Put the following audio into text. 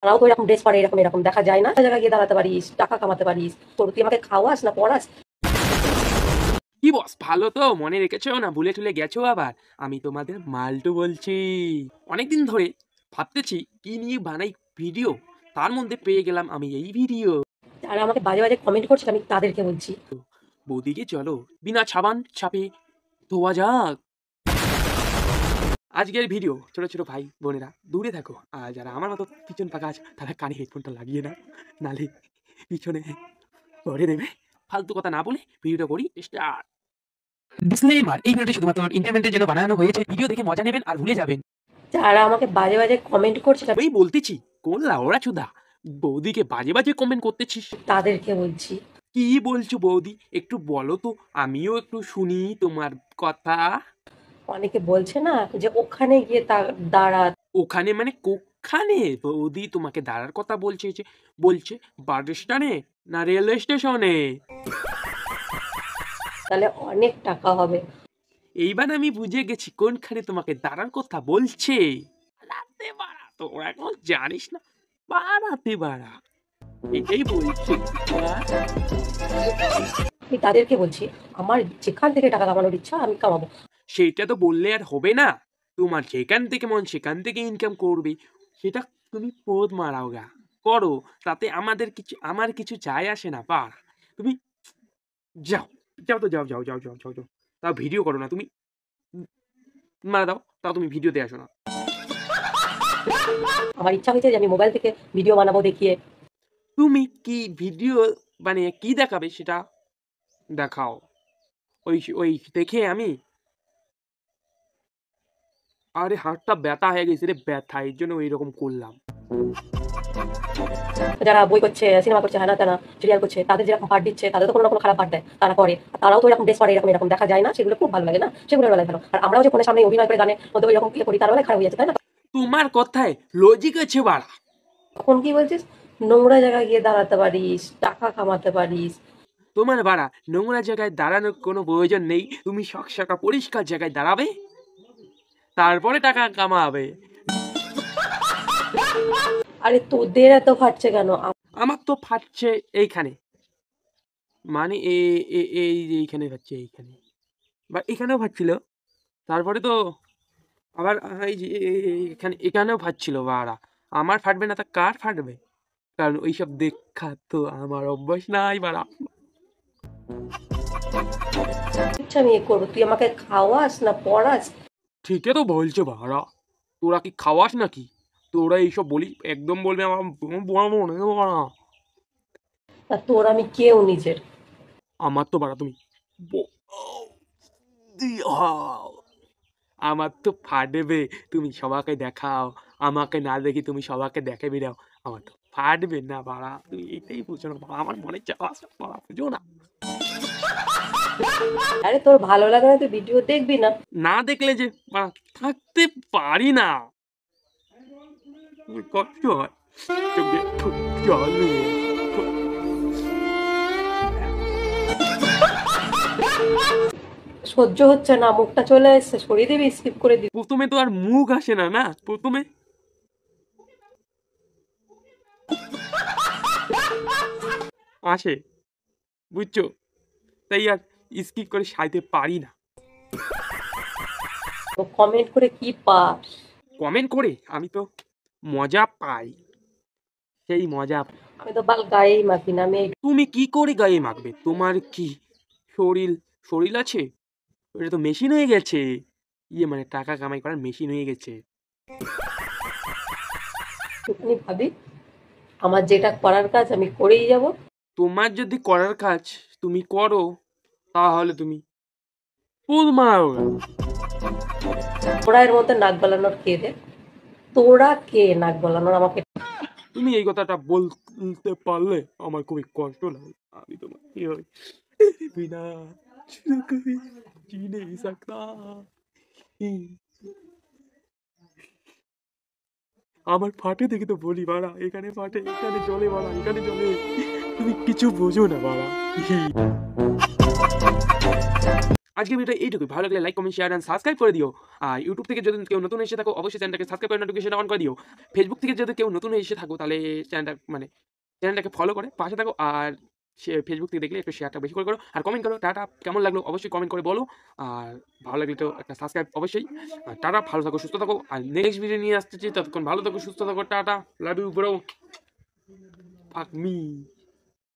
তারাও তো এরকম ড্রেস পরে, এরকম এরকম দেখা যায় না? জায়গায় গিয়ে দাঁড়াতে পারিস, টাকা কামাতে পারিস। তোর তুই আমাকে খাওয়াস না পড়াস? কি বস, ভালো তো? মনে রেখেছো না ভুলে টুলে গেছো আবার? আমি তোমাদের মাল্টু বলছি। অনেকদিন ধরে ভাবতেছি কি নিয়ে বানাই ভিডিও, তার মধ্যে পেয়ে গেলাম আমি এই ভিডিও। যারা আমাকে বাজে বাজে কমেন্ট করছে আমি তাদেরকে বলছি, বৌদিকে চলো বিনা সাবান ছাপে ধোয়া যাক। আজকের ভিডিও ছোট ছোট ভাই বোনেরা দূরে থাকো, আর যারা আমার মতো পিছন ফাঁকা আছে তারা কানে হেডফোনটা লাগিয়ে নাও, নালে পিছনে পড়ে দেবে। ফালতু কথা না বলে ভিডিওটা করি স্টার্ট। ডিসক্লেইমার, এই ভিডিওটি শুধুমাত্র এন্টারটেইনমেন্টের জন্য বানানো হয়েছে। ভিডিও দেখে মজা নেবেন আর ভুলে যাবেন। যারা আমাকে বাজে বাজে কমেন্ট করছে আমি বলতেছি কোন লাউড়া চুদা বৌদিকে বাজে বাজে কমেন্ট করতেছিস? তাদেরকে বলছি, কি বলছো বৌদি, একটু বলো তো, আমিও একটু শুনি তোমার কথা। অনেকে বলছে না যে ওখানে গিয়ে দাঁড়া। ওখানে মানে কোখানে? বৌদি তোমাকে দাঁড়ার কথা বলছে যে বলছে বাস স্ট্যান্ডে না রেলওয়ে স্টেশনে? তাহলে অনেক টাকা হবে। এইবার আমি বুঝে গেছি কোনখানে তোমাকে দাঁড়ার কথা বলছে। বাড়াতে বাড়া, তোরা এখন জানিস না, বাড়াতে বাড়া এটাই বলছে। আমি তাদেরকে বলছি, আমার যেখান থেকে টাকা কামানোর ইচ্ছা আমি কামাবো। সেটা তো বললে আর হবে না, তোমার যেখান থেকে মন সেখান থেকে ইনকাম করবে, সেটা তুমি পোদ মারাও গা, করো, তাতে আমার কিছু যায় আসে না। পার তুমি যাও, যাও তো, যাও যাও যাও যাও যাও যাও, তাও ভিডিও করো না তুমি, মারা দাও, তাও তুমি ভিডিওতে আসো না। আমার ইচ্ছা হয়েছে যে আমি মোবাইল থেকে ভিডিও বানাবো দেখিয়ে। তুমি কি ভিডিও বানিয়ে কি দেখাবে সেটা দেখাও, ওই ওই দেখে আমি, আরে হাতটা ব্যথা হয়ে গেছে রে, ব্যথা, এর জন্য ওইরকম করলাম। যারা বই করছে, সিনেমা করছে, হানা টানা সিরিয়াল করছে, তাদের যেরকম পার্ট দিচ্ছে তাদের তো কোনো না কোনো খারাপ পার্ট দেয়, তারা করে। তারাও তো এরকম ড্রেস পরে, এরকম এরকম দেখা যায় না? সেগুলো খুব ভালো লাগে না? সেগুলোর বেলায় ভালো। আর আমরাও যে ফোনের সামনে অভিনয় করে গানের মধ্যে ওই রকম করি, তার বেলায় খারাপ হয়ে যাচ্ছে, তাই না? তোমার কথায় লজিক আছে বাড়া। তখন কি বলছিস? নোংরা জায়গায় গিয়ে দাঁড়াতে পারিস, টাকা কামাতে পারিস। তোমার বাড়া নোংরা জায়গায় দাঁড়ানোর কোনো প্রয়োজন নেই, তুমি সকসাকা পরিষ্কার জায়গায় দাঁড়াবে, তারপরে টাকা কামাবে। আরে তোদের এত ফাটছে কেন? আমার তো ফাটছে এইখানে, মানে এইখানে ফাটছে, এইখানে বা এখানেও ফাটছিল, তারপরে তো আবার এই যে এখানেও ফাটছিল বাড়া। আমার ফাটবে না তা কার ফাটবে? কারণ ওইসব দেখা তো আমার অভ্যাস নাই বাড়া। ইচ্ছা আমি এ করবো, তুই আমাকে খাওয়াস না পড়াস? ঠিকই তো বলছে বাড়া, তোরা কি খাওয়াস নাকি? তোরা এইসব বলি একদম বলবে আমার বড় মনে বাড়া। আর তোর আমি কেউ নিজের। আমার তো বাড়া তুমি আমার তো ফাটবে, তুমি সবাইকে দেখাও, আমাকে না দেখি তুমি সবাইকে দেখে বেরাও, আমার তো ফাটবে না বাড়া, তুমি এটাই বুঝো না বাড়া, আমার মনে চাওয়া বাড়া, বুঝো না? আরে তোর ভালো লাগে না তুই ভিডিও দেখবি না? না দেখলে যে বাড়া থাকতে পারি না, কষ্ট হয়, চোখে জল নিয়ে। সহ্য হচ্ছে না, মুখটা চলে এসছে, সরিয়ে দিবি, স্কিপ করে দিবি। প্রথমে তো আর মুখ আসে না, না প্রথমে আসে, বুঝছো? তাই আর স্কিপ করে সাইতে পারি না। তো কমেন্ট করে কি পাস? কমেন্ট করে আমি তো মজা পাই, সেই মজা। আমি তো বাল গায়েই মাখি না, আমি তুমি কি করে গায়ে মাখবে? তোমার কি শরীর শরীর আছে? এটা তো মেশিন হয়ে গেছে, ইয়ে মানে টাকা কামাই করার মেশিন হয়ে গেছে। একটুখানি ভাবি, আমার যেটা করার কাজ আমি করেই যাব। তোমার যদি করার কাজ তুমি করো, তাহলে তুমি পোদ মারো না। তোরা এর মধ্যে নাক গলানোর কে রে? তোরা কে নাক গলানোর আমাকে? তুমি এই কথাটা বলতে পারলে আমার খুবই কষ্ট লাগে। আমি তোমার কি হই বিনা কবি जी नहीं सकता। আমার ফাটে দেখে তো বলি বাড়া, এখানে ফাটে, এখানে জলে বাড়া, এখানে জলে, তুমি কিছু বোঝো না বাড়া। আজকে ভিডিও এইটুকুই। ভালো লাগলে like, comment, share and subscribe করে দিও। আর ইউটিউব থেকে যদি কেউ নতুন এসে থাকো অবশ্যই চ্যানেলটাকে সাবস্ক্রাইব করে নোটিফিকেশন অন করে দিও। ফেসবুক থেকে যদি কেউ নতুন এসে থাকো তাহলে চ্যানেলটাকে ফলো করে পাশে থাকো। আর ফেসবুক থেকে দেখলে একটু শেয়ারটা বেশি করে করো আর কমেন্ট করো টাটা কেমন লাগলো অবশ্যই কমেন্ট করে বলো। আর ভালো লাগলে তো একটা সাবস্ক্রাইব অবশ্যই। আর টাটা, ভালো থাকো, সুস্থ থাকো। আর নেক্সট ভিডিও নিয়ে আসতেছি, ততক্ষণ ভালো থাকো, সুস্থ থাকো, টাটা, লাভ ইউ ব্রো, ফাক মি।